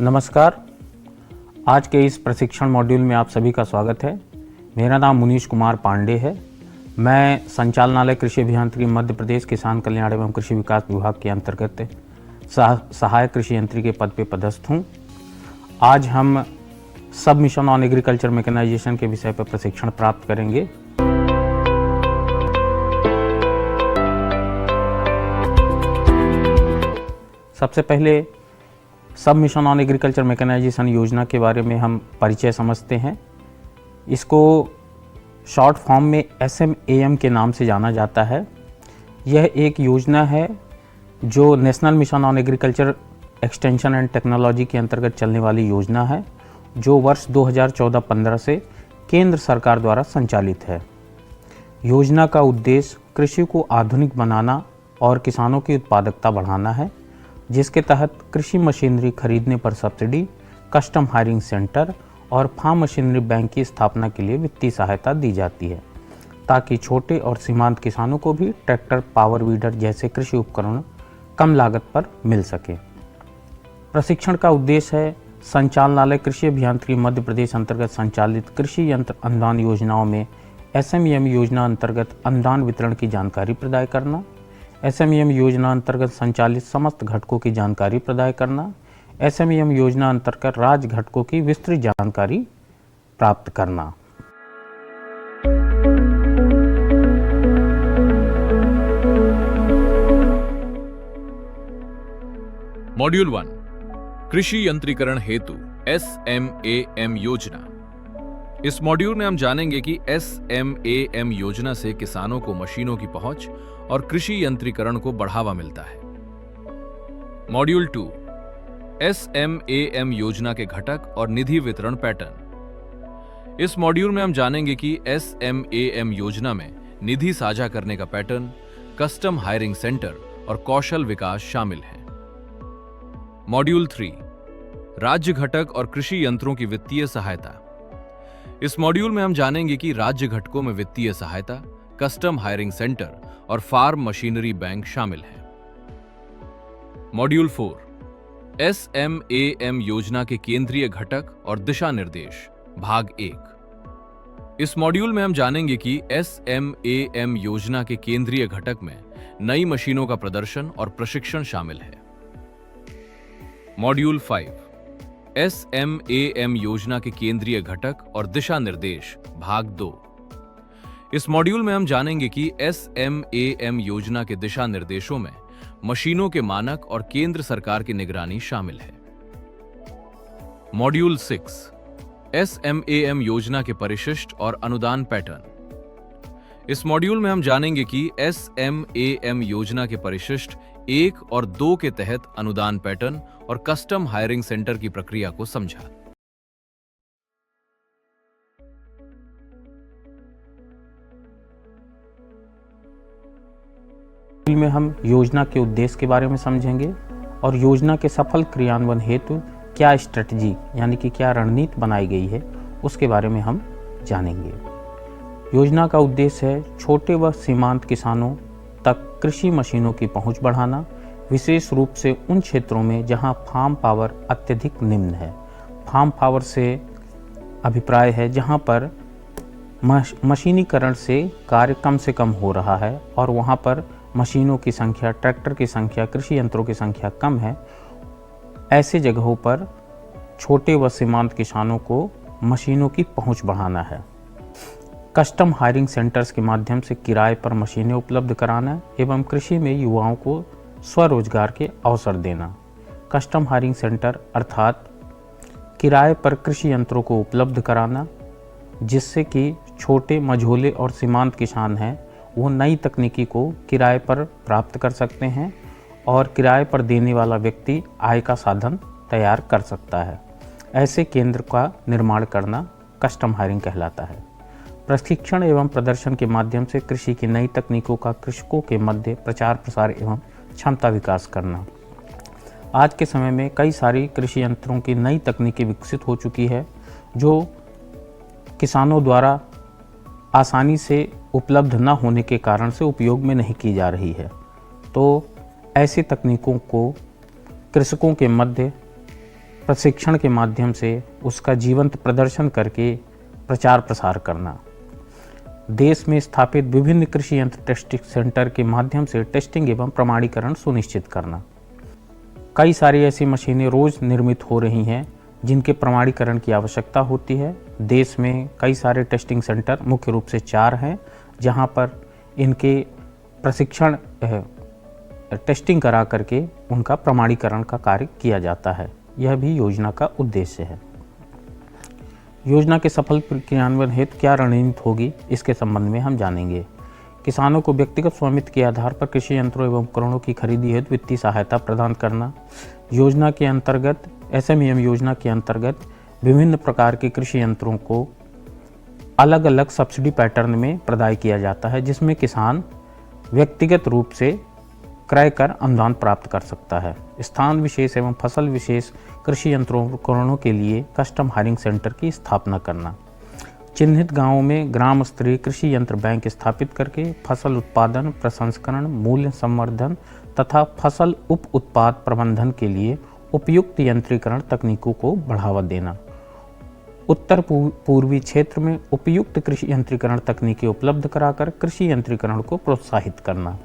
नमस्कार। आज के इस प्रशिक्षण मॉड्यूल में आप सभी का स्वागत है। मेरा नाम मुनीश कुमार पांडे है। मैं संचालनालय कृषि अभियांत्रिकी मध्य प्रदेश किसान कल्याण एवं कृषि विकास विभाग के अंतर्गत सहायक कृषि यंत्री के पद पे पदस्थ हूँ। आज हम सब मिशन ऑन एग्रीकल्चर मैकेनाइजेशन के विषय पर प्रशिक्षण प्राप्त करेंगे। सबसे पहले सब मिशन ऑन एग्रीकल्चर मैकेनाइजेशन योजना के बारे में हम परिचय समझते हैं। इसको शॉर्ट फॉर्म में SMAM के नाम से जाना जाता है। यह एक योजना है जो national mission on agriculture extension and technology के अंतर्गत चलने वाली योजना है, जो वर्ष 2014-15 से केंद्र सरकार द्वारा संचालित है। योजना का उद्देश्य कृषि को आधुनिक बनाना और किसानों की उत्पादकता बढ़ाना है, जिसके तहत कृषि मशीनरी खरीदने पर सब्सिडी, कस्टम हायरिंग सेंटर और फार्म मशीनरी बैंक की स्थापना के लिए वित्तीय सहायता दी जाती है, ताकि छोटे और सीमांत किसानों को भी ट्रैक्टर, पावर वीडर जैसे कृषि उपकरण कम लागत पर मिल सके। प्रशिक्षण का उद्देश्य है संचालनालय कृषि अभियांत्रिकी मध्य प्रदेश अंतर्गत संचालित कृषि यंत्र अनुदान योजनाओं में SMAM योजना अंतर्गत अनुदान वितरण की जानकारी प्रदान करना, SMAM योजना अंतर्गत संचालित समस्त घटकों की जानकारी प्रदान करना, SMAM योजना अंतर्गत राज्य घटकों की विस्तृत जानकारी प्राप्त करना। मॉड्यूल 1 कृषि यंत्रीकरण हेतु SMAM योजना। इस मॉड्यूल में हम जानेंगे कि SMAM योजना से किसानों को मशीनों की पहुंच और कृषि यंत्रीकरण को बढ़ावा मिलता है। मॉड्यूल 2 SMAM योजना के घटक और निधि वितरण पैटर्न। इस मॉड्यूल में हम जानेंगे कि SMAM योजना में निधि साझा करने का पैटर्न, कस्टम हायरिंग सेंटर और कौशल विकास शामिल हैं। मॉड्यूल 3 राज्य घटक और कृषि यंत्रों की वित्तीय सहायता। इस मॉड्यूल में हम जानेंगे कि राज्य घटकों में वित्तीय सहायता, कस्टम हायरिंग सेंटर और फार्म मशीनरी बैंक शामिल हैं। मॉड्यूल 4 SMAM योजना के केंद्रीय घटक और दिशा निर्देश, भाग 1। इस मॉड्यूल में हम जानेंगे कि SMAM योजना के केंद्रीय घटक में नई मशीनों का प्रदर्शन और प्रशिक्षण शामिल है। मॉड्यूल 5 SMAM योजना के केंद्रीय घटक और दिशा निर्देश, भाग 2। इस मॉड्यूल में हम जानेंगे कि SMAM योजना के दिशा निर्देशों में मशीनों के मानक और केंद्र सरकार की निगरानी शामिल है। मॉड्यूल 6 SMAM योजना के परिशिष्ट और अनुदान पैटर्न। इस मॉड्यूल में हम जानेंगे कि SMAM योजना के परिशिष्ट 1 और 2 के तहत अनुदान पैटर्न और कस्टम हायरिंग सेंटर की प्रक्रिया को समझा। में हम योजना के उद्देश्य के बारे में समझेंगे और योजना के सफल क्रियान्वयन हेतु क्या स्ट्रेटजी यानी कि क्या रणनीति बनाई गई है, उसके बारे में हम जानेंगे। योजना का उद्देश्य है छोटे व सीमांत किसानों तक कृषि मशीनों की पहुंच बढ़ाना, विशेष रूप से उन क्षेत्रों में जहां फार्म पावर अत्यधिक निम्न है। फार्म पावर से अभिप्राय है जहां पर मशीनीकरण से कार्य कम से कम हो रहा है और वहां पर मशीनों की संख्या, ट्रैक्टर की संख्या, कृषि यंत्रों की संख्या कम है। ऐसे जगहों पर छोटे व सीमांत किसानों को मशीनों की पहुंच बढ़ाना है। कस्टम हायरिंग सेंटर्स के माध्यम से किराए पर मशीनें उपलब्ध कराना एवं कृषि में युवाओं को स्वरोजगार के अवसर देना। कस्टम हायरिंग सेंटर अर्थात किराए पर कृषि यंत्रों को उपलब्ध कराना, जिससे कि छोटे, मझोले और सीमांत किसान हैं वो नई तकनीकी को किराए पर प्राप्त कर सकते हैं और किराए पर देने वाला व्यक्ति आय का साधन तैयार कर सकता है। ऐसे केंद्र का निर्माण करना कस्टम हायरिंग कहलाता है। प्रशिक्षण एवं प्रदर्शन के माध्यम से कृषि की नई तकनीकों का कृषकों के मध्य प्रचार प्रसार एवं क्षमता विकास करना। आज के समय में कई सारी कृषि यंत्रों की नई तकनीकें विकसित हो चुकी है, जो किसानों द्वारा आसानी से उपलब्ध न होने के कारण से उपयोग में नहीं की जा रही है। तो ऐसी तकनीकों को कृषकों के मध्य प्रशिक्षण के माध्यम से उसका जीवंत प्रदर्शन करके प्रचार प्रसार करना। देश में स्थापित विभिन्न कृषि यंत्र टेस्टिंग सेंटर के माध्यम से टेस्टिंग एवं प्रमाणीकरण सुनिश्चित करना। कई सारी ऐसी मशीनें रोज निर्मित हो रही हैं जिनके प्रमाणीकरण की आवश्यकता होती है। देश में कई सारे टेस्टिंग सेंटर, मुख्य रूप से 4 हैं, जहां पर इनके प्रशिक्षण टेस्टिंग करा करके उनका प्रमाणीकरण का कार्य किया जाता है। यह भी योजना का उद्देश्य है। योजना के सफल क्रियान्वयन हेतु क्या रणनीति होगी, इसके संबंध में हम जानेंगे। किसानों को व्यक्तिगत स्वामित्व के आधार पर कृषि यंत्रों एवं उपकरणों की खरीदी हेतु वित्तीय सहायता प्रदान करना। योजना के अंतर्गत SMEM योजना के अंतर्गत विभिन्न प्रकार के कृषि यंत्रों को अलग अलग सब्सिडी पैटर्न में प्रदान किया जाता है, जिसमें किसान व्यक्तिगत रूप से क्रय कर अनुदान प्राप्त कर सकता है। स्थान विशेष एवं फसल विशेष कृषि यंत्रों उपकरणों के लिए कस्टम हायरिंग सेंटर की स्थापना करना। चिन्हित गांवों में ग्राम स्तरीय कृषि यंत्र बैंक स्थापित करके फसल उत्पादन, प्रसंस्करण, मूल्य संवर्धन तथा फसल उप उत्पाद प्रबंधन के लिए उपयुक्त यंत्रीकरण तकनीकों को बढ़ावा देना। उत्तर पूर्वी क्षेत्र में उपयुक्त कृषि यंत्रीकरण तकनीकें उपलब्ध कराकर कृषि यंत्रीकरण को प्रोत्साहित करना।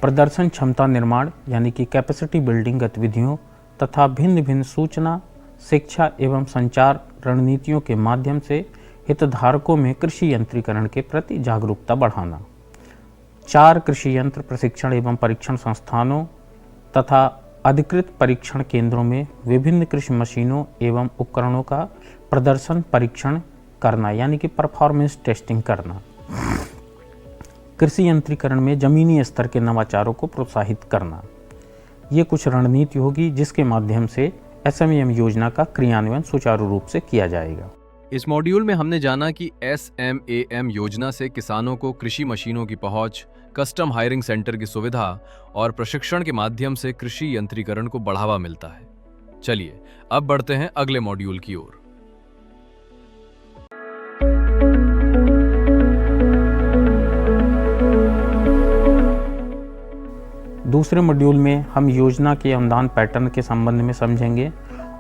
प्रदर्शन क्षमता निर्माण यानी कि कैपेसिटी बिल्डिंग गतिविधियों तथा भिन्न भिन्न सूचना, शिक्षा एवं संचार रणनीतियों के माध्यम से हितधारकों में कृषि यंत्रीकरण के प्रति जागरूकता बढ़ाना। 4 कृषि यंत्र प्रशिक्षण एवं परीक्षण संस्थानों तथा अधिकृत परीक्षण केंद्रों में विभिन्न कृषि मशीनों एवं उपकरणों का प्रदर्शन परीक्षण करना, यानी कि परफॉर्मेंस टेस्टिंग करना। कृषि यंत्रीकरण में जमीनी स्तर के नवाचारों को प्रोत्साहित करना। ये कुछ रणनीति होगी जिसके माध्यम से SMEM योजना का क्रियान्वयन सुचारू रूप से किया जाएगा। इस मॉड्यूल में हमने जाना कि SMAM योजना से किसानों को कृषि मशीनों की पहुंच, कस्टम हायरिंग सेंटर की सुविधा और प्रशिक्षण के माध्यम से कृषि यंत्रीकरण को बढ़ावा मिलता है। चलिए अब बढ़ते हैं अगले मॉड्यूल की ओर। दूसरे मॉड्यूल में हम योजना के अनुदान पैटर्न के संबंध में समझेंगे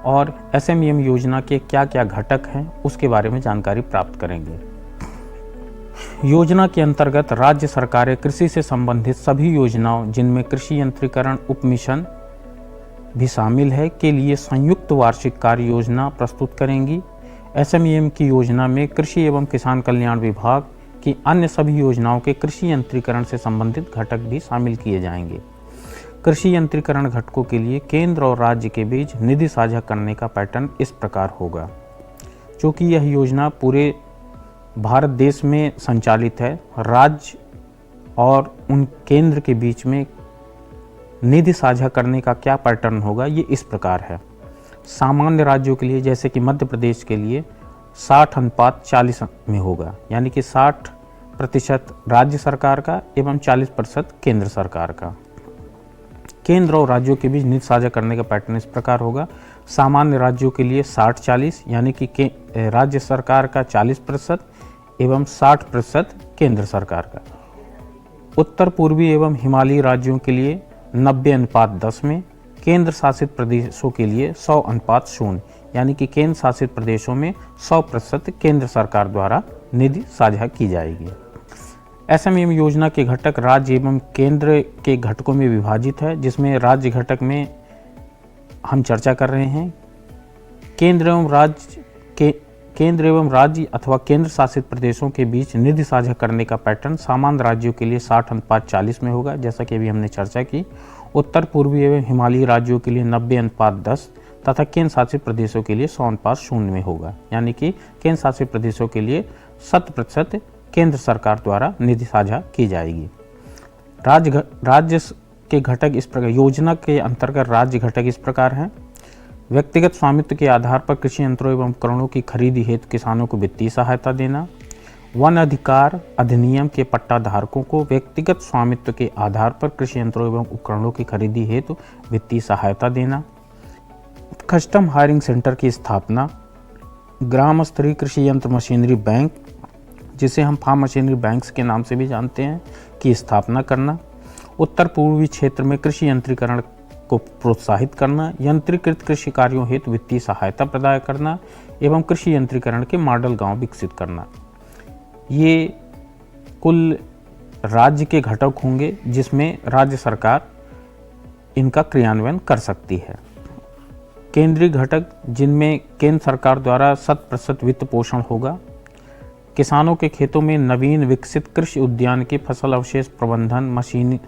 और SMEM योजना के क्या क्या घटक हैं उसके बारे में जानकारी प्राप्त करेंगे। योजना के अंतर्गत राज्य सरकारें कृषि से संबंधित सभी योजनाओं जिनमें कृषि यंत्रीकरण उपमिशन भी शामिल है के लिए संयुक्त वार्षिक कार्य योजना प्रस्तुत करेंगी। SMEM की योजना में कृषि एवं किसान कल्याण विभाग की अन्य सभी योजनाओं के कृषि यंत्रीकरण से संबंधित घटक भी शामिल किए जाएंगे। कृषि यंत्रीकरण घटकों के लिए केंद्र और राज्य के बीच निधि साझा करने का पैटर्न इस प्रकार होगा। चूँकि यह योजना पूरे भारत देश में संचालित है, राज्य और उन केंद्र के बीच में निधि साझा करने का क्या पैटर्न होगा, ये इस प्रकार है। सामान्य राज्यों के लिए जैसे कि मध्य प्रदेश के लिए 60:40 में होगा, यानी कि 60% राज्य सरकार का एवं 40% केंद्र सरकार का। केंद्र और राज्यों के बीच निधि साझा करने का पैटर्न इस प्रकार होगा। सामान्य राज्यों के लिए 60-40 यानी कि राज्य सरकार का 40% एवं 60% केंद्र सरकार का। उत्तर पूर्वी एवं हिमालयी राज्यों के लिए 90:10 में, केंद्र शासित प्रदेशों के लिए 100:0 यानी कि केंद्र शासित प्रदेशों में 100% केंद्र सरकार द्वारा निधि साझा की जाएगी। SMEM योजना के घटक राज्य एवं केंद्र के घटकों में विभाजित है, जिसमें राज्य घटक में हम चर्चा कर रहे हैं। केंद्र एवं राज्य अथवा केंद्र शासित प्रदेशों के बीच निधि साझा करने का पैटर्न सामान्य राज्यों के लिए 60:40 में होगा, जैसा कि अभी हमने चर्चा की। उत्तर पूर्वी एवं हिमालयी राज्यों के लिए 90:10 तथा केंद्र शासित प्रदेशों के लिए 100:0 में होगा, यानी कि केंद्र शासित प्रदेशों के लिए 100% केंद्र सरकार द्वारा निधि साझा की जाएगी। राज्य के घटक इस प्रकार, योजना के अंतर्गत राज्य घटक इस प्रकार हैं। व्यक्तिगत स्वामित्व के आधार पर कृषि यंत्रों एवं उपकरणों की खरीदी हेतु किसानों को वित्तीय सहायता देना। वन अधिकार अधिनियम के पट्टा धारकों को व्यक्तिगत स्वामित्व के आधार पर कृषि यंत्रों एवं उपकरणों की खरीदी हेतु वित्तीय सहायता देना। कस्टम हायरिंग सेंटर की स्थापना। ग्राम स्तरीय कृषि यंत्र मशीनरी बैंक, जिसे हम फार्म मशीनरी बैंक्स के नाम से भी जानते हैं, की स्थापना करना। उत्तर पूर्वी क्षेत्र में कृषि यंत्रीकरण को प्रोत्साहित करना, यंत्रीकृत कृषि कार्यों हेतु वित्तीय सहायता प्रदान करना एवं कृषि यंत्रीकरण के मॉडल गांव विकसित करना। ये कुल राज्य के घटक होंगे जिसमें राज्य सरकार इनका क्रियान्वयन कर सकती है। केंद्रीय घटक जिनमें केंद्र सरकार द्वारा 100% वित्त पोषण होगा। किसानों के खेतों में नवीन विकसित कृषि उद्यान के फसल अवशेष प्रबंधन, मशीन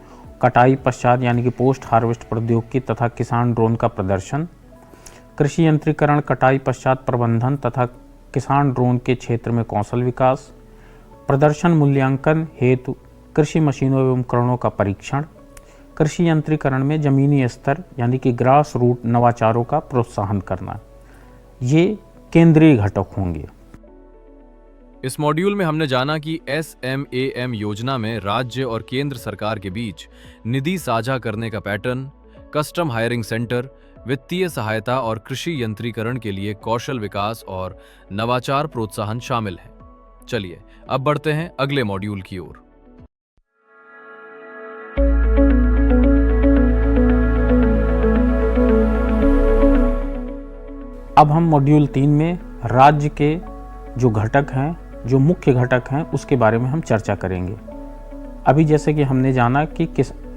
कटाई पश्चात यानी कि पोस्ट हार्वेस्ट प्रौद्योगिकी तथा किसान ड्रोन का प्रदर्शन, कृषि यंत्रीकरण, कटाई पश्चात प्रबंधन तथा किसान ड्रोन के क्षेत्र में कौशल विकास, प्रदर्शन मूल्यांकन हेतु कृषि मशीनों एवं उपकरणों का परीक्षण, कृषि यंत्रीकरण में जमीनी स्तर यानी कि ग्रास रूट नवाचारों का प्रोत्साहन करना, ये केंद्रीय घटक होंगे। इस मॉड्यूल में हमने जाना कि SMAM योजना में राज्य और केंद्र सरकार के बीच निधि साझा करने का पैटर्न, कस्टम हायरिंग सेंटर, वित्तीय सहायता और कृषि यंत्रीकरण के लिए कौशल विकास और नवाचार प्रोत्साहन शामिल है। चलिए अब बढ़ते हैं अगले मॉड्यूल की ओर। अब हम मॉड्यूल 3 में राज्य के जो घटक हैं, जो मुख्य घटक हैं, उसके बारे में हम चर्चा करेंगे। अभी जैसे कि हमने जाना कि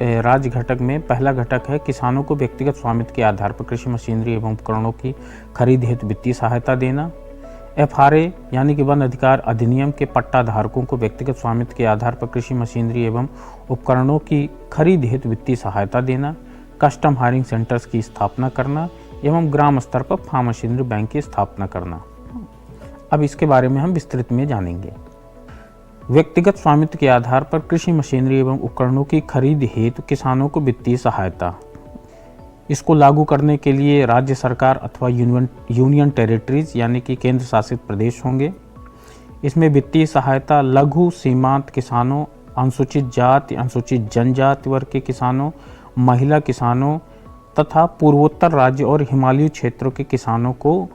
राज्य घटक में पहला घटक है किसानों को व्यक्तिगत स्वामित्व के आधार पर कृषि मशीनरी एवं उपकरणों की खरीद हेतु वित्तीय सहायता देना। FRA यानी कि वन अधिकार अधिनियम के पट्टा धारकों को व्यक्तिगत स्वामित्व के आधार पर कृषि मशीनरी एवं उपकरणों की खरीद हेतु वित्तीय सहायता देना। कस्टम हायरिंग सेंटर्स की स्थापना करना एवं ग्राम स्तर पर फार्म मशीनरी बैंक की स्थापना करना। अब इसके बारे में हम विस्तृत में जानेंगे। व्यक्तिगत स्वामित्व के आधार पर कृषि मशीनरी एवं उपकरणों की खरीद हेतु किसानों को वित्तीय सहायता, इसको लागू करने के लिए राज्य सरकार अथवा यूनियन टेरिटरीज यानी कि केंद्र शासित प्रदेश होंगे। इसमें वित्तीय सहायता लघु सीमांत किसानों, अनुसूचित जाति, अनुसूचित जनजाति वर्ग के किसानों, महिला किसानों तथा पूर्वोत्तर राज्य और हिमालयी क्षेत्रों के किसानों को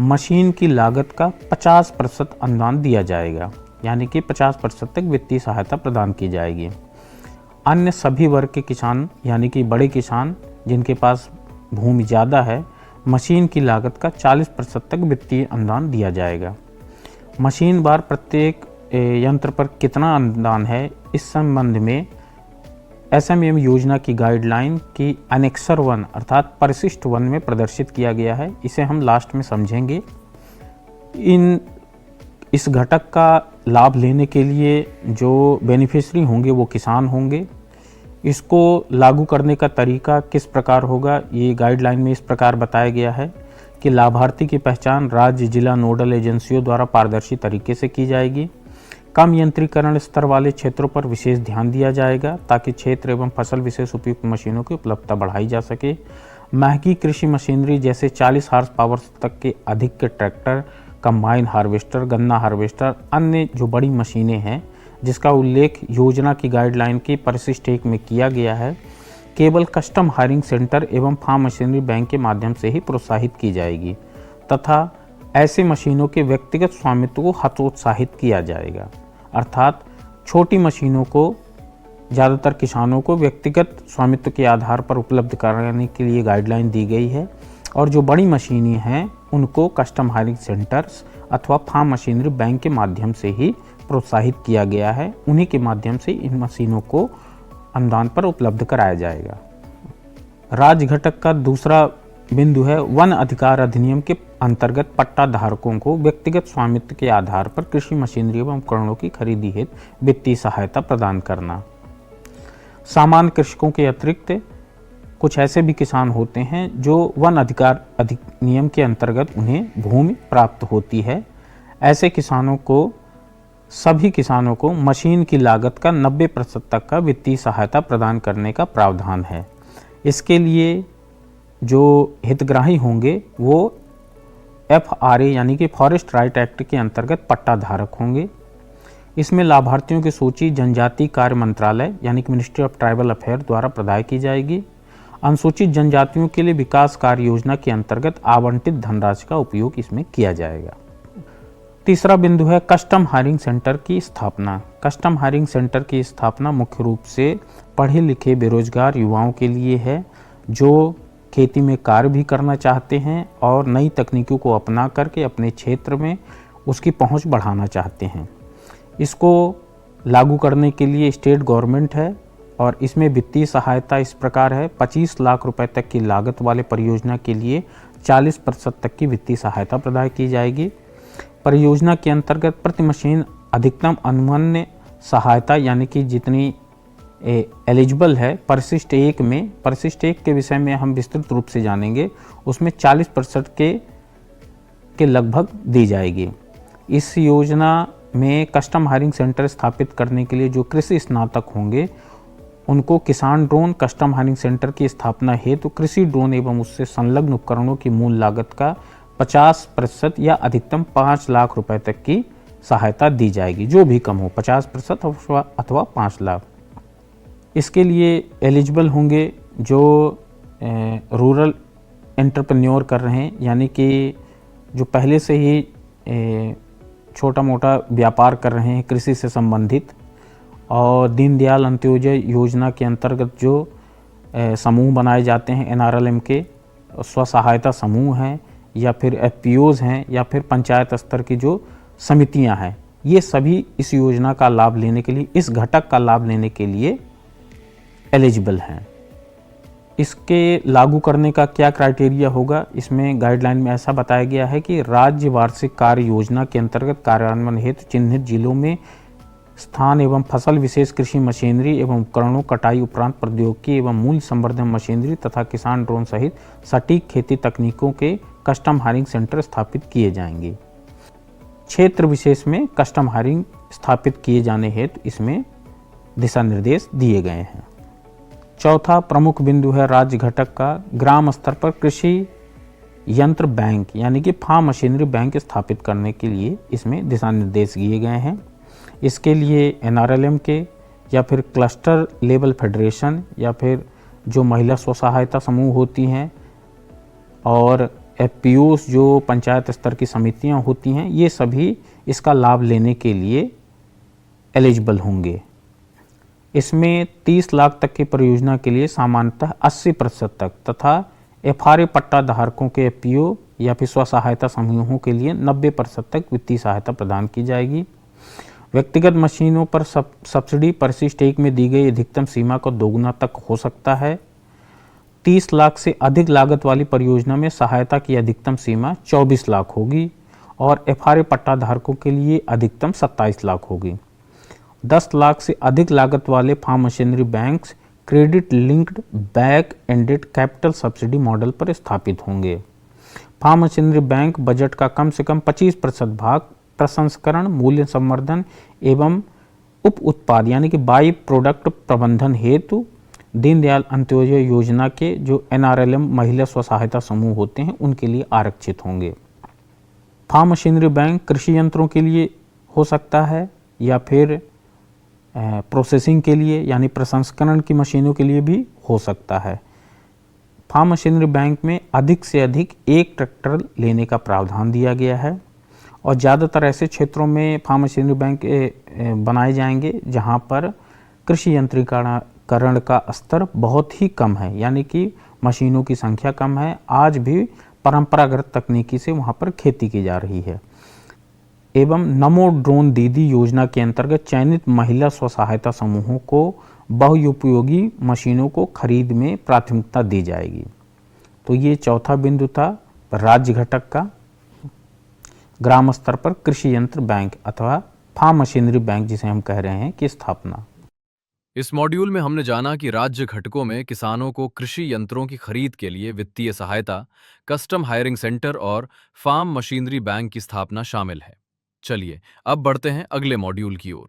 मशीन की लागत का 50% अनुदान दिया जाएगा, यानी कि 50% तक वित्तीय सहायता प्रदान की जाएगी। अन्य सभी वर्ग के किसान यानी कि बड़े किसान जिनके पास भूमि ज़्यादा है, मशीन की लागत का 40% तक वित्तीय अनुदान दिया जाएगा। मशीन बार प्रत्येक यंत्र पर कितना अनुदान है, इस संबंध में SMAM योजना की गाइडलाइन की एनेक्सर 1 अर्थात परिशिष्ट 1 में प्रदर्शित किया गया है। इसे हम लास्ट में समझेंगे। इस घटक का लाभ लेने के लिए जो बेनिफिशरी होंगे वो किसान होंगे। इसको लागू करने का तरीका किस प्रकार होगा, ये गाइडलाइन में इस प्रकार बताया गया है कि लाभार्थी की पहचान राज्य, जिला नोडल एजेंसियों द्वारा पारदर्शी तरीके से की जाएगी। कम यंत्रीकरण स्तर वाले क्षेत्रों पर विशेष ध्यान दिया जाएगा ताकि क्षेत्र एवं फसल विशेष उपयुक्त मशीनों की उपलब्धता बढ़ाई जा सके। महंगी कृषि मशीनरी जैसे 40 हॉर्स पावर तक के अधिक के ट्रैक्टर, कंबाइन हार्वेस्टर, गन्ना हार्वेस्टर, अन्य जो बड़ी मशीनें हैं जिसका उल्लेख योजना की गाइडलाइन की परिशिष्ट 1 में किया गया है, केवल कस्टम हायरिंग सेंटर एवं फार्म मशीनरी बैंक के माध्यम से ही प्रोत्साहित की जाएगी तथा ऐसे मशीनों के व्यक्तिगत स्वामित्व को हतोत्साहित किया जाएगा। अर्थात छोटी मशीनों को ज़्यादातर किसानों को व्यक्तिगत स्वामित्व के आधार पर उपलब्ध कराने के लिए गाइडलाइन दी गई है और जो बड़ी मशीनें हैं उनको कस्टम हायरिंग सेंटर्स अथवा फार्म मशीनरी बैंक के माध्यम से ही प्रोत्साहित किया गया है। उन्हीं के माध्यम से इन मशीनों को अनुदान पर उपलब्ध कराया जाएगा। राज्य घटक का दूसरा बिंदु है वन अधिकार अधिनियम के अंतर्गत पट्टा धारकों को व्यक्तिगत स्वामित्व के आधार पर कृषि मशीनरी एवं उपकरणों की खरीदी हेतु वित्तीय सहायता प्रदान करना। सामान्य कृषकों के अतिरिक्त कुछ ऐसे भी किसान होते हैं जो वन अधिकार अधिनियम के अंतर्गत उन्हें भूमि प्राप्त होती है। ऐसे किसानों को, सभी किसानों को मशीन की लागत का 90% तक का वित्तीय सहायता प्रदान करने का प्रावधान है। इसके लिए जो हितग्राही होंगे वो FRA यानी कि फॉरेस्ट राइट एक्ट के अंतर्गत पट्टा धारक होंगे। इसमें लाभार्थियों की सूची जनजातीय कार्य मंत्रालय यानी कि मिनिस्ट्री ऑफ ट्राइबल अफेयर द्वारा प्रदान की जाएगी। अनुसूचित जनजातियों के लिए विकास कार्य योजना के अंतर्गत आवंटित धनराशि का उपयोग इसमें किया जाएगा। तीसरा बिंदु है कस्टम हायरिंग सेंटर की स्थापना। कस्टम हायरिंग सेंटर की स्थापना मुख्य रूप से पढ़े लिखे बेरोजगार युवाओं के लिए है जो खेती में कार्य भी करना चाहते हैं और नई तकनीकों को अपना करके अपने क्षेत्र में उसकी पहुंच बढ़ाना चाहते हैं। इसको लागू करने के लिए स्टेट गवर्नमेंट है और इसमें वित्तीय सहायता इस प्रकार है, 25 लाख रुपए तक की लागत वाले परियोजना के लिए 40% तक की वित्तीय सहायता प्रदान की जाएगी। परियोजना के अंतर्गत प्रति मशीन अधिकतम अनुमान्य सहायता यानी कि जितनी एलिजिबल है परिशिष्ट 1 में, परिशिष्ट 1 के विषय में हम विस्तृत रूप से जानेंगे, उसमें 40% के लगभग दी जाएगी। इस योजना में कस्टम हायरिंग सेंटर स्थापित करने के लिए जो कृषि स्नातक होंगे उनको किसान ड्रोन कस्टम हायरिंग सेंटर की स्थापना हेतु कृषि ड्रोन एवं उससे संलग्न उपकरणों की मूल लागत का 50% या अधिकतम 5 लाख रुपए तक की सहायता दी जाएगी, जो भी कम हो, 50% अथवा 5 लाख। इसके लिए एलिजिबल होंगे जो रूरल एंटरप्रेन्योर कर रहे हैं, यानी कि जो पहले से ही छोटा मोटा व्यापार कर रहे हैं कृषि से संबंधित, और दीनदयाल अंत्योदय योजना के अंतर्गत जो समूह बनाए जाते हैं NRLM के, स्व सहायता समूह हैं या फिर FPOs हैं या फिर पंचायत स्तर की जो समितियां हैं, ये सभी इस योजना का लाभ लेने के लिए, इस घटक का लाभ लेने के लिए एलिजिबल हैं। इसके लागू करने का क्या क्राइटेरिया होगा, इसमें गाइडलाइन में ऐसा बताया गया है कि राज्य वार्षिक कार्य योजना के अंतर्गत कार्यान्वयन हेतु चिन्हित जिलों में स्थान एवं फसल विशेष कृषि मशीनरी एवं उपकरणों, कटाई उपरांत प्रौद्योगिकी एवं मूल्य संवर्धन मशीनरी तथा किसान ड्रोन सहित सटीक खेती तकनीकों के कस्टम हायरिंग सेंटर स्थापित किए जाएंगे। क्षेत्र विशेष में कस्टम हायरिंग स्थापित किए जाने हेतु इसमें दिशा निर्देश दिए गए हैं। चौथा प्रमुख बिंदु है राज्य घटक का ग्राम स्तर पर कृषि यंत्र बैंक यानी कि फार्म मशीनरी बैंक स्थापित करने के लिए इसमें दिशा निर्देश दिए गए हैं। इसके लिए NRLM के या फिर क्लस्टर लेवल फेडरेशन या फिर जो महिला स्व सहायता समूह होती हैं और FPOs जो पंचायत स्तर की समितियां होती हैं, ये सभी इसका लाभ लेने के लिए एलिजिबल होंगे। इसमें 30 लाख तक की परियोजना के लिए सामान्यतः 80% तक तथा FRA पट्टा धारकों के FPO या फिर स्व सहायता समूहों के लिए 90% तक वित्तीय सहायता प्रदान की जाएगी। व्यक्तिगत मशीनों पर सब्सिडी परिशिष्ट 1 में दी गई अधिकतम सीमा को दोगुना तक हो सकता है। 30 लाख से अधिक लागत वाली परियोजना में सहायता की अधिकतम सीमा 24 लाख होगी और FRA पट्टा धारकों के लिए अधिकतम 27 लाख होगी। 10 लाख से अधिक लागत वाले farm machinery banks credit linked back ended capital subsidy model पर स्थापित होंगे। फार्म मशीनरी बैंक बजट का कम से कम 25% भाग प्रसंस्करण, मूल्य संवर्धन एवं उप उत्पाद यानी कि बाई प्रोडक्ट प्रबंधन हेतु दीनदयाल अंत्योदय योजना के जो NRLM महिला स्व सहायता समूह होते हैं उनके लिए आरक्षित होंगे। फार्म मशीनरी बैंक कृषि यंत्रों के लिए हो सकता है या फिर प्रोसेसिंग के लिए यानी प्रसंस्करण की मशीनों के लिए भी हो सकता है। फार्म मशीनरी बैंक में अधिक से अधिक एक ट्रैक्टर लेने का प्रावधान दिया गया है और ज़्यादातर ऐसे क्षेत्रों में फार्म मशीनरी बैंक बनाए जाएंगे जहां पर कृषि यंत्रीकरण का स्तर बहुत ही कम है, यानी कि मशीनों की संख्या कम है। आज भी परंपरागत तकनीकी से वहां पर खेती की जा रही है। एवं नमो ड्रोन दीदी योजना के अंतर्गत चयनित महिला स्व सहायता समूहों को बहुउपयोगी मशीनों को खरीद में प्राथमिकता दी जाएगी। तो ये चौथा बिंदु था राज्य घटक का ग्राम स्तर पर कृषि यंत्र बैंक अथवा फार्म मशीनरी बैंक जिसे हम कह रहे हैं की स्थापना। इस मॉड्यूल में हमने जाना कि राज्य घटकों में किसानों को कृषि यंत्रों की खरीद के लिए वित्तीय सहायता, कस्टम हायरिंग सेंटर और फार्म मशीनरी बैंक की स्थापना शामिल है। चलिए अब बढ़ते हैं अगले मॉड्यूल की ओर।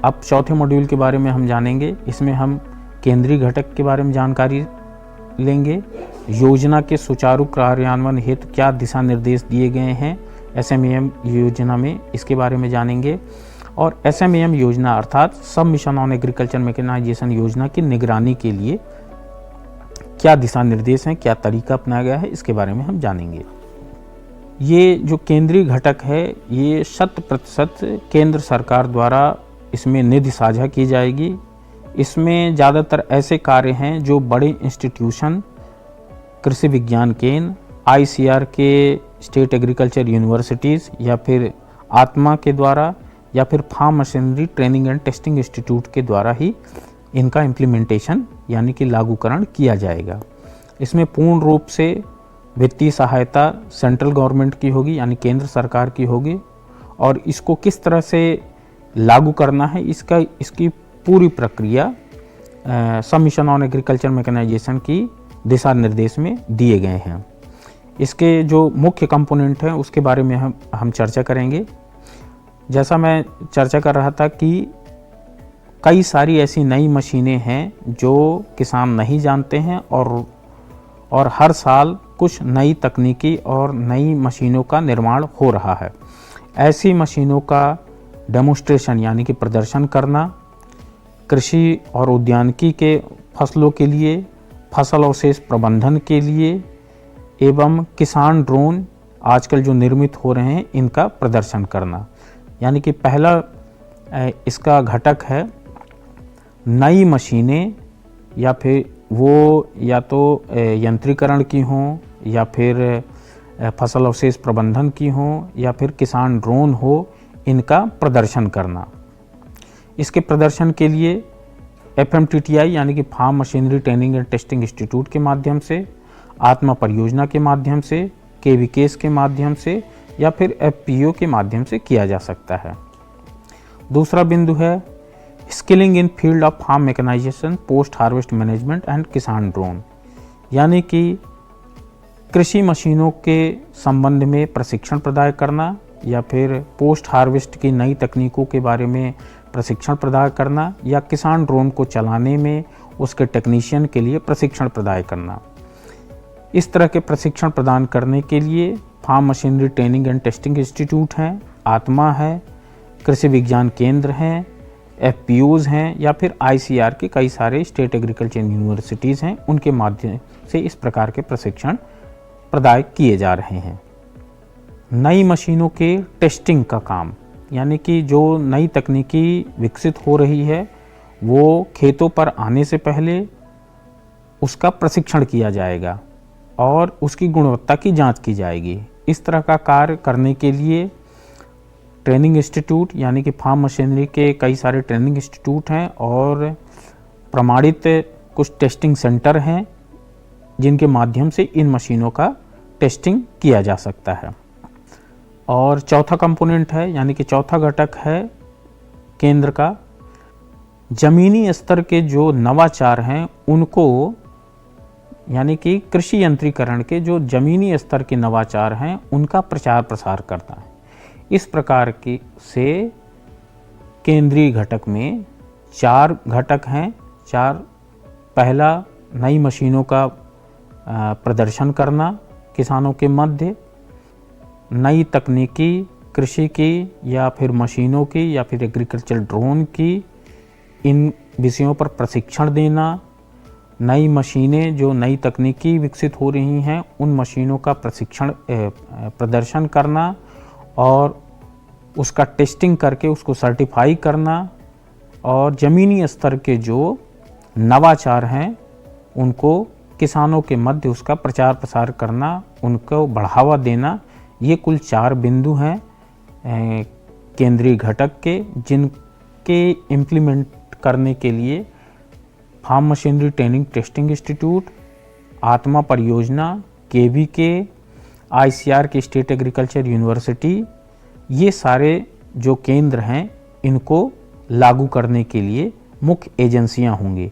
अब चौथे मॉड्यूल के बारे में हम जानेंगे। इसमें हम केंद्रीय घटक के बारे में जानकारी लेंगे। योजना के सुचारू कार्यान्वयन हेतु क्या दिशा निर्देश दिए गए हैं SMAM योजना में, इसके बारे में जानेंगे। और SMAM योजना अर्थात सब मिशन ऑन एग्रीकल्चर मैकेनाइजेशन योजना की निगरानी के लिए क्या दिशा निर्देश हैं, क्या तरीका अपनाया गया है, इसके बारे में हम जानेंगे। ये जो केंद्रीय घटक है ये 100% केंद्र सरकार द्वारा इसमें निधि साझा की जाएगी। इसमें ज़्यादातर ऐसे कार्य हैं जो बड़े इंस्टीट्यूशन, कृषि विज्ञान केंद्र, ICR के स्टेट एग्रीकल्चर यूनिवर्सिटीज़ या फिर आत्मा के द्वारा या फिर farm machinery training and testing institute के द्वारा ही इनका इम्प्लीमेंटेशन यानी कि लागूकरण किया जाएगा। इसमें पूर्ण रूप से वित्तीय सहायता सेंट्रल गवर्नमेंट की होगी यानी केंद्र सरकार की होगी, और इसको किस तरह से लागू करना है इसकी पूरी प्रक्रिया सबमिशन ऑन एग्रीकल्चर मैकेनाइजेशन की दिशा निर्देश में दिए गए हैं। इसके जो मुख्य कंपोनेंट हैं उसके बारे में हम चर्चा करेंगे। जैसा मैं चर्चा कर रहा था कि कई सारी ऐसी नई मशीनें हैं जो किसान नहीं जानते हैं और हर साल कुछ नई तकनीकी और नई मशीनों का निर्माण हो रहा है। ऐसी मशीनों का डेमोन्स्ट्रेशन यानी कि प्रदर्शन करना, कृषि और उद्यानिकी के फसलों के लिए, फसल अवशेष प्रबंधन के लिए एवं किसान ड्रोन आजकल जो निर्मित हो रहे हैं इनका प्रदर्शन करना, यानी कि पहला इसका घटक है नई मशीनें, या फिर वो या तो यंत्रीकरण की हों या फिर फसल अवशेष प्रबंधन की हों या फिर किसान ड्रोन हो, इनका प्रदर्शन करना। इसके प्रदर्शन के लिए FMTTI यानी कि farm machinery training and testing institute के माध्यम से, आत्मा परियोजना के माध्यम से, KVKs के माध्यम से या फिर FPO के माध्यम से किया जा सकता है। दूसरा बिंदु है skilling in field of farm mechanisation, post harvest management and Kisan drone, यानी कि कृषि मशीनों के संबंध में प्रशिक्षण प्रदान करना या फिर पोस्ट हार्वेस्ट की नई तकनीकों के बारे में प्रशिक्षण प्रदान करना या किसान ड्रोन को चलाने में उसके टेक्नीशियन के लिए प्रशिक्षण प्रदान करना। इस तरह के प्रशिक्षण प्रदान करने के लिए farm machinery training and testing institute हैं, आत्मा है, कृषि विज्ञान केंद्र हैं, FPOs हैं या फिर ICR के कई सारे स्टेट एग्रीकल्चर यूनिवर्सिटीज़ हैं, उनके माध्यम से इस प्रकार के प्रशिक्षण प्रदान किए जा रहे हैं। नई मशीनों के टेस्टिंग का काम, यानी कि जो नई तकनीकी विकसित हो रही है वो खेतों पर आने से पहले उसका प्रशिक्षण किया जाएगा और उसकी गुणवत्ता की जांच की जाएगी। इस तरह का कार्य करने के लिए ट्रेनिंग इंस्टीट्यूट यानी कि फार्म मशीनरी के कई सारे ट्रेनिंग इंस्टीट्यूट हैं और प्रमाणित कुछ टेस्टिंग सेंटर हैं जिनके माध्यम से इन मशीनों का टेस्टिंग किया जा सकता है। और चौथा कंपोनेंट है यानी कि चौथा घटक है केंद्र का, जमीनी स्तर के जो नवाचार हैं उनको, यानी कि कृषि यंत्रीकरण के जो जमीनी स्तर के नवाचार हैं उनका प्रचार प्रसार करता है। इस प्रकार की से केंद्रीय घटक में 4 घटक हैं। पहला नई मशीनों का प्रदर्शन करना किसानों के मध्य, नई तकनीकी कृषि की या फिर मशीनों की या फिर एग्रीकल्चर ड्रोन की, इन विषयों पर प्रशिक्षण देना, नई मशीनें जो नई तकनीकी विकसित हो रही हैं उन मशीनों का प्रदर्शन करना और उसका टेस्टिंग करके उसको सर्टिफाई करना, और ज़मीनी स्तर के जो नवाचार हैं उनको किसानों के मध्य उसका प्रचार प्रसार करना, उनको बढ़ावा देना। ये कुल 4 बिंदु हैं केंद्रीय घटक के, जिनके इम्प्लीमेंट करने के लिए farm machinery training testing institute, ATMA परियोजना, KVK, ICR की स्टेट एग्रीकल्चर यूनिवर्सिटी, ये सारे जो केंद्र हैं इनको लागू करने के लिए मुख्य एजेंसियां होंगी,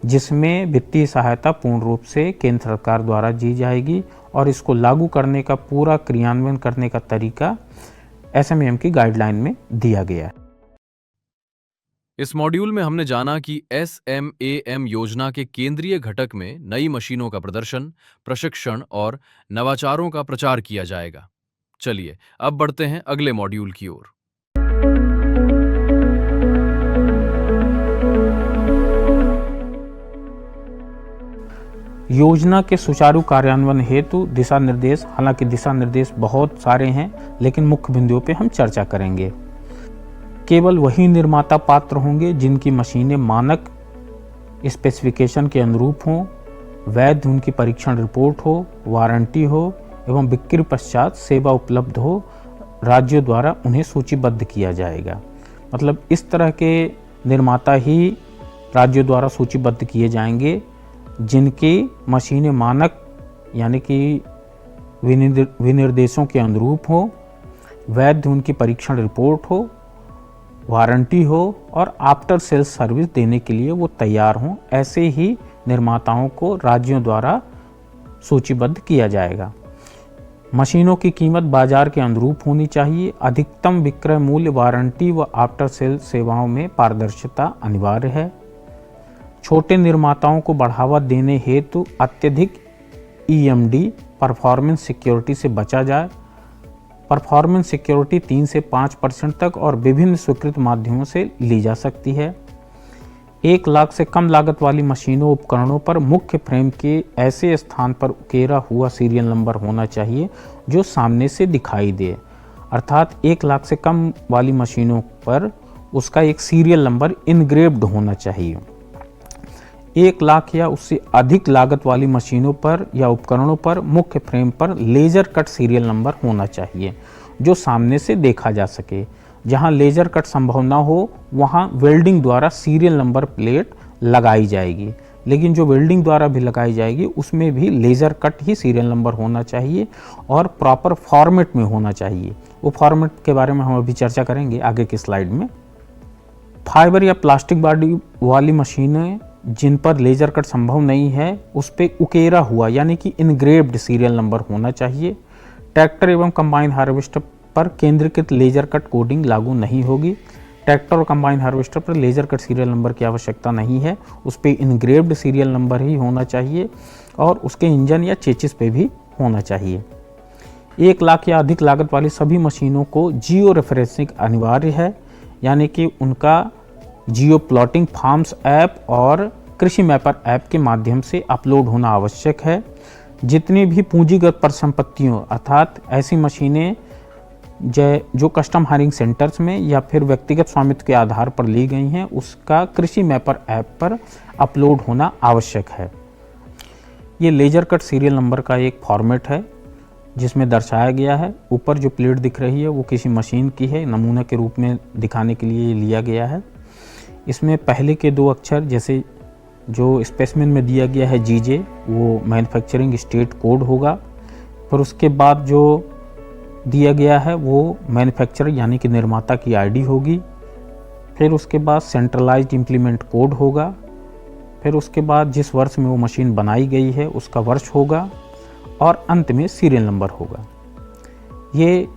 जिसमें वित्तीय सहायता पूर्ण रूप से केंद्र सरकार द्वारा दी जाएगी और इसको लागू करने का पूरा क्रियान्वयन करने का तरीका SMAM की गाइडलाइन में दिया गया है। इस मॉड्यूल में हमने जाना कि SMAM योजना के केंद्रीय घटक में नई मशीनों का प्रदर्शन, प्रशिक्षण और नवाचारों का प्रचार किया जाएगा। चलिए अब बढ़ते हैं अगले मॉड्यूल की ओर। योजना के सुचारू कार्यान्वयन हेतु दिशा निर्देश, हालांकि दिशा निर्देश बहुत सारे हैं लेकिन मुख्य बिंदुओं पे हम चर्चा करेंगे। केवल वही निर्माता पात्र होंगे जिनकी मशीनें मानक स्पेसिफिकेशन के अनुरूप हों, वैध उनकी परीक्षण रिपोर्ट हो, वारंटी हो एवं बिक्री पश्चात सेवा उपलब्ध हो। राज्यों द्वारा उन्हें सूचीबद्ध किया जाएगा। मतलब इस तरह के निर्माता ही राज्यों द्वारा सूचीबद्ध किए जाएंगे जिनकी मशीनें मानक यानी कि विनिर्देशों के अनुरूप हो, वैध उनकी परीक्षण रिपोर्ट हो, वारंटी हो और आफ्टर सेल्स सर्विस देने के लिए वो तैयार हों। ऐसे ही निर्माताओं को राज्यों द्वारा सूचीबद्ध किया जाएगा। मशीनों की कीमत बाजार के अनुरूप होनी चाहिए। अधिकतम विक्रय मूल्य, वारंटी व आफ्टर सेल सेवाओं में पारदर्शिता अनिवार्य है। छोटे निर्माताओं को बढ़ावा देने हेतु अत्यधिक EMD परफॉर्मेंस सिक्योरिटी से बचा जाए। परफॉर्मेंस सिक्योरिटी 3 से 5% तक और विभिन्न स्वीकृत माध्यमों से ली जा सकती है। 1 लाख से कम लागत वाली मशीनों उपकरणों पर मुख्य फ्रेम के ऐसे स्थान पर उकेरा हुआ सीरियल नंबर होना चाहिए जो सामने से दिखाई दे। अर्थात 1 लाख से कम वाली मशीनों पर उसका एक सीरियल नंबर इनग्रेव्ड होना चाहिए। 1 लाख या उससे अधिक लागत वाली मशीनों पर या उपकरणों पर मुख्य फ्रेम पर लेजर कट सीरियल नंबर होना चाहिए जो सामने से देखा जा सके। जहां लेजर कट संभव न हो वहां वेल्डिंग द्वारा सीरियल नंबर प्लेट लगाई जाएगी, लेकिन जो वेल्डिंग द्वारा भी लगाई जाएगी उसमें भी लेजर कट ही सीरियल नंबर होना चाहिए और प्रॉपर फॉर्मेट में होना चाहिए। वो फॉर्मेट के बारे में हम अभी चर्चा करेंगे आगे की स्लाइड में। फाइबर या प्लास्टिक बॉडी वाली मशीनें जिन पर लेजर कट संभव नहीं है उस पर उकेरा हुआ यानी कि इनग्रेव्ड सीरियल नंबर होना चाहिए। ट्रैक्टर एवं कंबाइन हार्वेस्टर पर केंद्रीकृत लेजर कट कोडिंग लागू नहीं होगी। ट्रैक्टर और कंबाइन हार्वेस्टर पर लेजर कट सीरियल नंबर की आवश्यकता नहीं है, उस पर इनग्रेव्ड सीरियल नंबर ही होना चाहिए और उसके इंजन या चेचिस पे भी होना चाहिए। 1 लाख या अधिक लागत वाली सभी मशीनों को जियो रेफरेंसिंग अनिवार्य है, यानी कि उनका जियो प्लॉटिंग फार्म्स ऐप और कृषि मैपर ऐप के माध्यम से अपलोड होना आवश्यक है। जितनी भी पूंजीगत परिसंपत्तियों अर्थात ऐसी मशीनें जो कस्टम हायरिंग सेंटर्स में या फिर व्यक्तिगत स्वामित्व के आधार पर ली गई हैं उसका कृषि मैपर ऐप पर अपलोड होना आवश्यक है। ये लेजर कट सीरियल नंबर का एक फॉर्मेट है जिसमें दर्शाया गया है। ऊपर जो प्लेट दिख रही है वो किसी मशीन की है, नमूना के रूप में दिखाने के लिए लिया गया है। इसमें पहले के 2 अक्षर जैसे जो स्पेसिमेन में दिया गया है GJ वो मैन्युफैक्चरिंग स्टेट कोड होगा, फिर उसके बाद जो दिया गया है वो मैन्युफैक्चरर यानी कि निर्माता की ID होगी, फिर उसके बाद सेंट्रलाइज्ड इम्प्लीमेंट कोड होगा, फिर उसके बाद जिस वर्ष में वो मशीन बनाई गई है उसका वर्ष होगा और अंत में सीरियल नंबर होगा। ये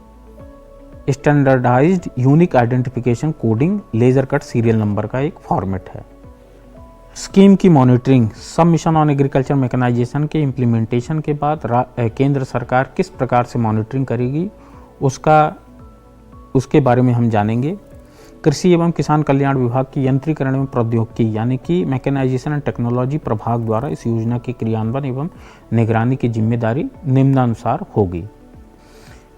standardised unique identification coding laser cut serial number का एक फॉर्मेट है। स्कीम की मॉनिटरिंग। सब मिशन ऑन एग्रीकल्चर मैकेनाइजेशन के इम्प्लीमेंटेशन के बाद केंद्र सरकार किस प्रकार से मॉनिटरिंग करेगी उसके बारे में हम जानेंगे। कृषि एवं किसान कल्याण विभाग की यंत्रीकरण एवं प्रौद्योगिकी यानी कि मैकेनाइजेशन एंड टेक्नोलॉजी प्रभाग द्वारा इस योजना के क्रियान्वयन एवं निगरानी की जिम्मेदारी निम्नानुसार होगी।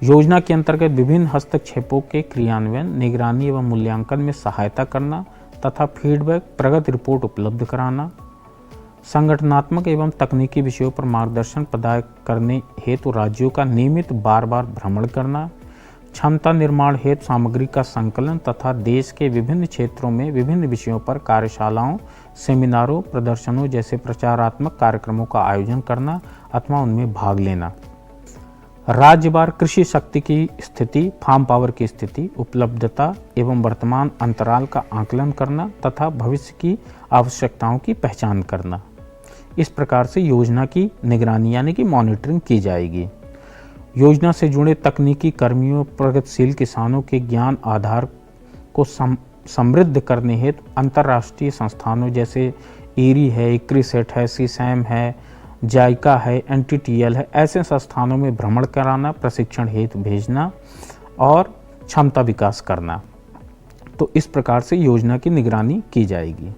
योजना के अंतर्गत विभिन्न हस्तक्षेपों के क्रियान्वयन, निगरानी एवं मूल्यांकन में सहायता करना तथा फीडबैक प्रगति रिपोर्ट उपलब्ध कराना, संगठनात्मक एवं तकनीकी विषयों पर मार्गदर्शन प्रदान करने हेतु राज्यों का नियमित बार भ्रमण करना, क्षमता निर्माण हेतु सामग्री का संकलन तथा देश के विभिन्न क्षेत्रों में विभिन्न विषयों पर कार्यशालाओं, सेमिनारों, प्रदर्शनों जैसे प्रचारात्मक कार्यक्रमों का आयोजन करना अथवा उनमें भाग लेना। राज्यवार कृषि शक्ति की स्थिति, फार्म पावर की स्थिति, उपलब्धता एवं वर्तमान अंतराल का आकलन करना तथा भविष्य की आवश्यकताओं की पहचान करना। इस प्रकार से योजना की निगरानी यानी कि मॉनिटरिंग की जाएगी। योजना से जुड़े तकनीकी कर्मियों, प्रगतिशील किसानों के ज्ञान आधार को समृद्ध करने हेतु अंतर्राष्ट्रीय संस्थानों जैसे ईरी है, इक्रिसेट है, सीसैम है, जायका है, NTTL है, ऐसे संस्थानों में भ्रमण कराना, प्रशिक्षण हेतु भेजना और क्षमता विकास करना। तो इस प्रकार से योजना की निगरानी की जाएगी।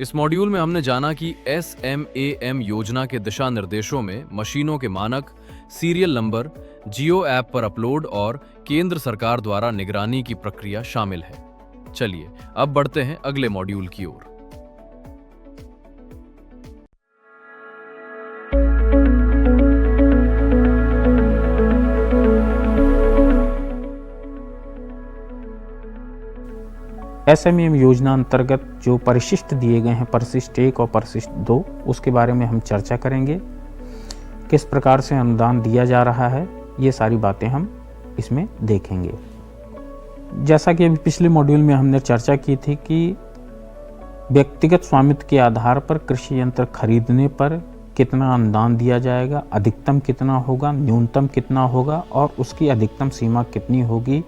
इस मॉड्यूल में हमने जाना कि SMAM योजना के दिशा निर्देशों में मशीनों के मानक, सीरियल नंबर, जियो ऐप पर अपलोड और केंद्र सरकार द्वारा निगरानी की प्रक्रिया शामिल है। चलिए अब बढ़ते हैं अगले मॉड्यूल की ओर। SMAM योजना अंतर्गत जो परिशिष्ट दिए गए हैं, परिशिष्ट 1 और परिशिष्ट 2, उसके बारे में हम चर्चा करेंगे। किस प्रकार से अनुदान दिया जा रहा है, ये सारी बातें हम इसमें देखेंगे। जैसा कि अभी पिछले मॉड्यूल में हमने चर्चा की थी कि व्यक्तिगत स्वामित्व के आधार पर कृषि यंत्र खरीदने पर कितना अनुदान दिया जाएगा, अधिकतम कितना होगा, न्यूनतम कितना होगा और उसकी अधिकतम सीमा कितनी होगी।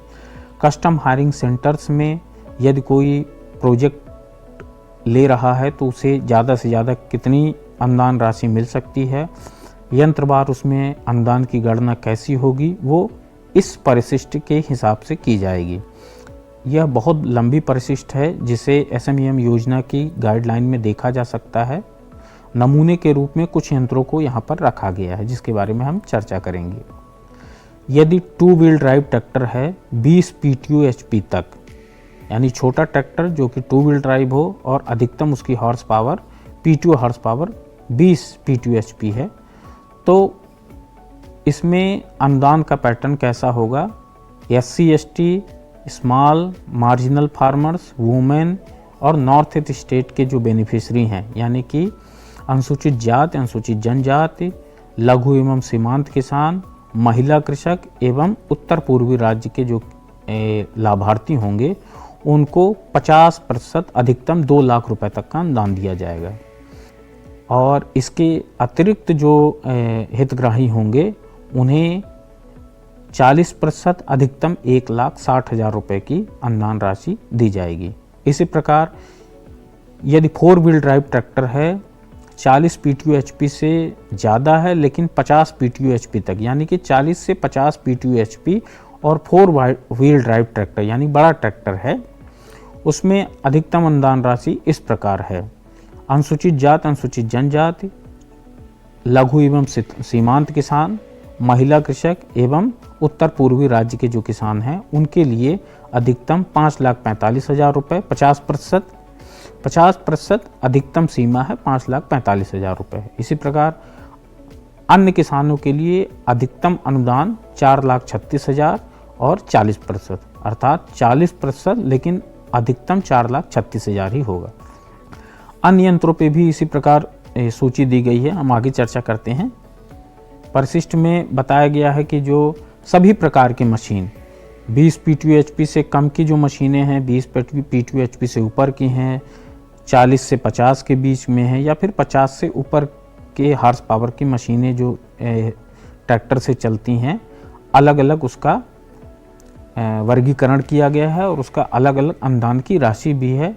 कस्टम हायरिंग सेंटर्स में यदि कोई प्रोजेक्ट ले रहा है तो उसे ज़्यादा से ज़्यादा कितनी अनुदान राशि मिल सकती है, यंत्रवार उसमें अनुदान की गणना कैसी होगी, वो इस परिशिष्ट के हिसाब से की जाएगी। यह बहुत लंबी परिशिष्ट है जिसे SMAM योजना की गाइडलाइन में देखा जा सकता है। नमूने के रूप में कुछ यंत्रों को यहाँ पर रखा गया है जिसके बारे में हम चर्चा करेंगे। यदि 2 व्हील ड्राइव ट्रैक्टर है 20 PTU HP तक, यानी छोटा ट्रैक्टर जो कि 2 व्हील ड्राइव हो और अधिकतम उसकी horse power PTU horse power 20 PTU HP है, तो इसमें अनुदान का पैटर्न कैसा होगा। SC ST, small marginal farmers, women और नॉर्थ ईस्ट स्टेट के जो बेनिफिशरी हैं, यानी कि अनुसूचित जाति, अनुसूचित जनजाति, लघु एवं सीमांत किसान, महिला कृषक एवं उत्तर पूर्वी राज्य के जो लाभार्थी होंगे, उनको 50% अधिकतम 2 लाख रुपए तक का अनुदान दिया जाएगा। और इसके अतिरिक्त जो हितग्राही होंगे उन्हें 40% अधिकतम 1,60,000 रुपए की अनुदान राशि दी जाएगी। इसी प्रकार यदि 4 व्हील ड्राइव ट्रैक्टर है, 40 PTU HP से ज़्यादा है लेकिन 50 PTU HP तक, यानी कि 40 से 50 PTU HP और 4 व्हील ड्राइव ट्रैक्टर यानी बड़ा ट्रैक्टर है, उसमें अधिकतम अनुदान राशि इस प्रकार है। अनुसूचित जाति, अनुसूचित जनजाति, लघु एवं सीमांत किसान, महिला कृषक एवं उत्तर पूर्वी राज्य के जो किसान हैं उनके लिए अधिकतम 5,45,000 रुपये, 50% अधिकतम सीमा है 5,45,000 रुपये। इसी प्रकार अन्य किसानों के लिए अधिकतम अनुदान 4,36,000 और 40%, अर्थात 40% लेकिन अधिकतम 4,36,000 ही होगा। अन्य यंत्रों पे भी इसी प्रकार सूची दी गई है, हम आगे चर्चा करते हैं। परिशिष्ट में बताया गया है कि जो सभी प्रकार की मशीन 20 PTU HP से कम की जो मशीनें हैं, 20 PTU HP से ऊपर की हैं, 40 से 50 के बीच में हैं या फिर 50 से ऊपर के हॉर्स पावर की मशीनें जो ट्रैक्टर से चलती हैं, अलग अलग उसका वर्गीकरण किया गया है और उसका अलग अलग अनुदान की राशि भी है।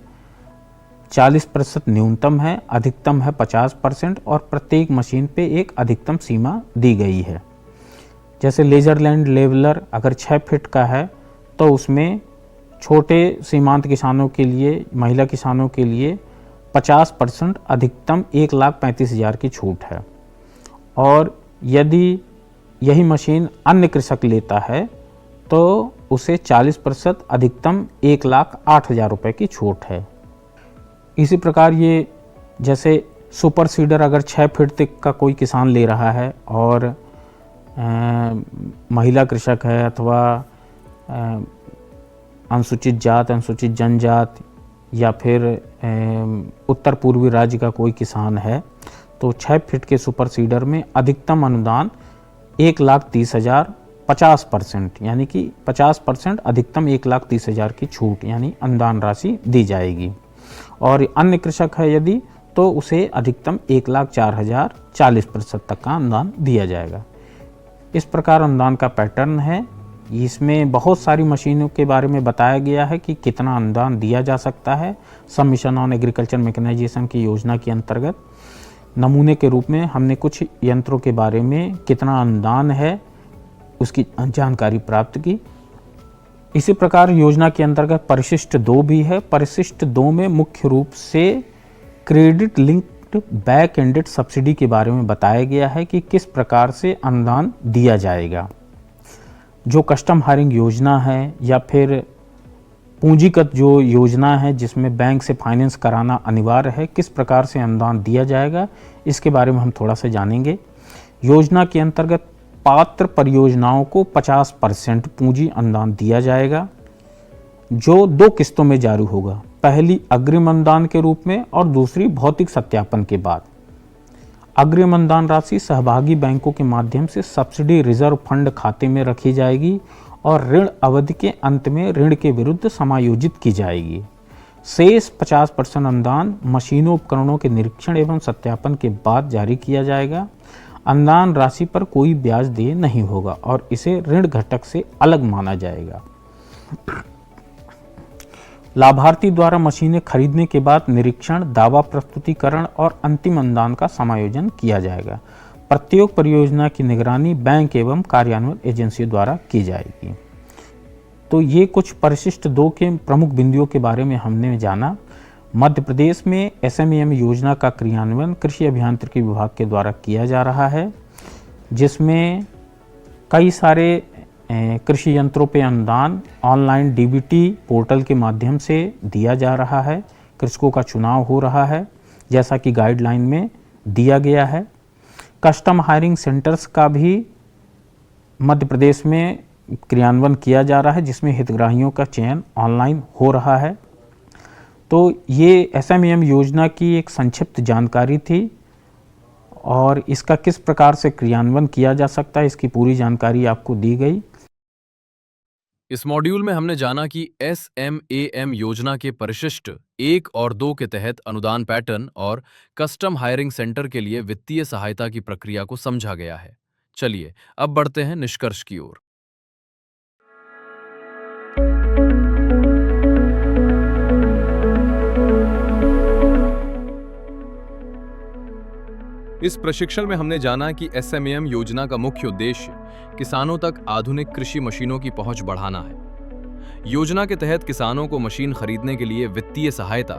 40% न्यूनतम है, अधिकतम है 50% और प्रत्येक मशीन पे एक अधिकतम सीमा दी गई है। जैसे लेजरलैंड लेवलर अगर 6 फीट का है तो उसमें छोटे सीमांत किसानों के लिए, महिला किसानों के लिए 50% अधिकतम 1,35,000 की छूट है। और यदि यही मशीन अन्य कृषक लेता है तो उसे 40% अधिकतम 1,08,000 रुपये की छूट है। इसी प्रकार ये जैसे सुपर सीडर अगर 6 फीट तक का कोई किसान ले रहा है और महिला कृषक है अथवा अनुसूचित जाति, अनुसूचित जनजाति या फिर उत्तर पूर्वी राज्य का कोई किसान है, तो 6 फीट के सुपर सीडर में अधिकतम अनुदान 1,30,000, 50% यानी कि 50% अधिकतम 1,30,000 की छूट यानी अनुदान राशि दी जाएगी। और अन्य कृषक है यदि तो उसे अधिकतम 1,04,000, 40% तक का अनुदान दिया जाएगा। इस प्रकार अनुदान का पैटर्न है। इसमें बहुत सारी मशीनों के बारे में बताया गया है कि कितना अनुदान दिया जा सकता है। सब मिशन ऑन एग्रीकल्चर मैकेनाइजेशन की योजना के अंतर्गत नमूने के रूप में हमने कुछ यंत्रों के बारे में कितना अनुदान है उसकी जानकारी प्राप्त की। इसी प्रकार योजना के अंतर्गत परिशिष्ट 2 भी है। परिशिष्ट 2 में मुख्य रूप से credit linked back ended subsidy के बारे में बताया गया है कि किस प्रकार से अनुदान दिया जाएगा। जो कस्टम हायरिंग योजना है या फिर पूंजीगत जो योजना है जिसमें बैंक से फाइनेंस कराना अनिवार्य है, किस प्रकार से अनुदान दिया जाएगा, इसके बारे में हम थोड़ा सा जानेंगे। योजना के अंतर्गत पात्र परियोजनाओं को 50% पूंजी अनुदान दिया जाएगा, जो 2 किस्तों में जारी होगा। पहली अग्रिम अनुदान के रूप में और दूसरी भौतिक सत्यापन के बाद। अग्रिम अनुदान राशि सहभागी बैंकों के माध्यम से सब्सिडी रिजर्व फंड खाते में रखी जाएगी और ऋण अवधि के अंत में ऋण के विरुद्ध समायोजित की जाएगी। शेष 50% अनुदान मशीनों उपकरणों के निरीक्षण एवं सत्यापन के बाद जारी किया जाएगा। अनुदान राशि पर कोई ब्याज देय नहीं होगा और इसे ऋण घटक से अलग माना जाएगा। लाभार्थी द्वारा मशीनें खरीदने के बाद निरीक्षण, दावा प्रस्तुतिकरण और अंतिम अनुदान का समायोजन किया जाएगा। प्रत्येक परियोजना की निगरानी बैंक एवं कार्यान्वयन एजेंसियों द्वारा की जाएगी। तो ये कुछ परिशिष्ट 2 के प्रमुख बिंदुओं के बारे में हमने जाना। मध्य प्रदेश में SMEM योजना का क्रियान्वयन कृषि अभियांत्रिकी विभाग के द्वारा किया जा रहा है, जिसमें कई सारे कृषि यंत्रों पे अनुदान ऑनलाइन DBT पोर्टल के माध्यम से दिया जा रहा है। कृषकों का चुनाव हो रहा है जैसा कि गाइडलाइन में दिया गया है। कस्टम हायरिंग सेंटर्स का भी मध्य प्रदेश में क्रियान्वयन किया जा रहा है, जिसमें हितग्राहियों का चयन ऑनलाइन हो रहा है। तो ये SMEM योजना की एक संक्षिप्त जानकारी थी और इसका किस प्रकार से क्रियान्वयन किया जा सकता है, इसकी पूरी जानकारी आपको दी गई। इस मॉड्यूल में हमने जाना कि SMAM योजना के परिशिष्ट 1 और 2 के तहत अनुदान पैटर्न और कस्टम हायरिंग सेंटर के लिए वित्तीय सहायता की प्रक्रिया को समझा गया है। चलिए अब बढ़ते हैं निष्कर्ष की ओर। इस प्रशिक्षण में हमने जाना कि SMAM योजना का मुख्य उद्देश्य किसानों तक आधुनिक कृषि मशीनों की पहुंच बढ़ाना है। योजना के तहत किसानों को मशीन खरीदने के लिए वित्तीय सहायता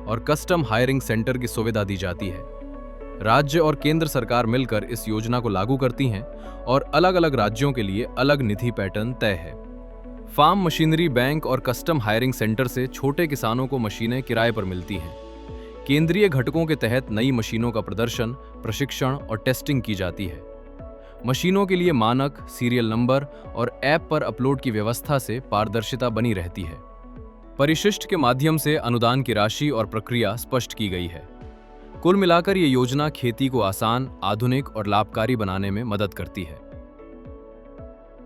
और कस्टम हायरिंग सेंटर की सुविधा दी जाती है। राज्य और केंद्र सरकार मिलकर इस योजना को लागू करती हैं और अलग-अलग राज्यों के लिए अलग निधि पैटर्न तय है। फार्म मशीनरी बैंक और कस्टम हायरिंग सेंटर से छोटे किसानों को मशीनें किराए पर मिलती हैं। केंद्रीय घटकों के तहत नई मशीनों का प्रदर्शन, प्रशिक्षण और टेस्टिंग की जाती है। मशीनों के लिए मानक, सीरियल नंबर और ऐप पर अपलोड की व्यवस्था से पारदर्शिता बनी रहती है। परिशिष्ट के माध्यम से अनुदान की राशि और प्रक्रिया स्पष्ट की गई है। कुल मिलाकर ये योजना खेती को आसान, आधुनिक और लाभकारी बनाने में मदद करती है।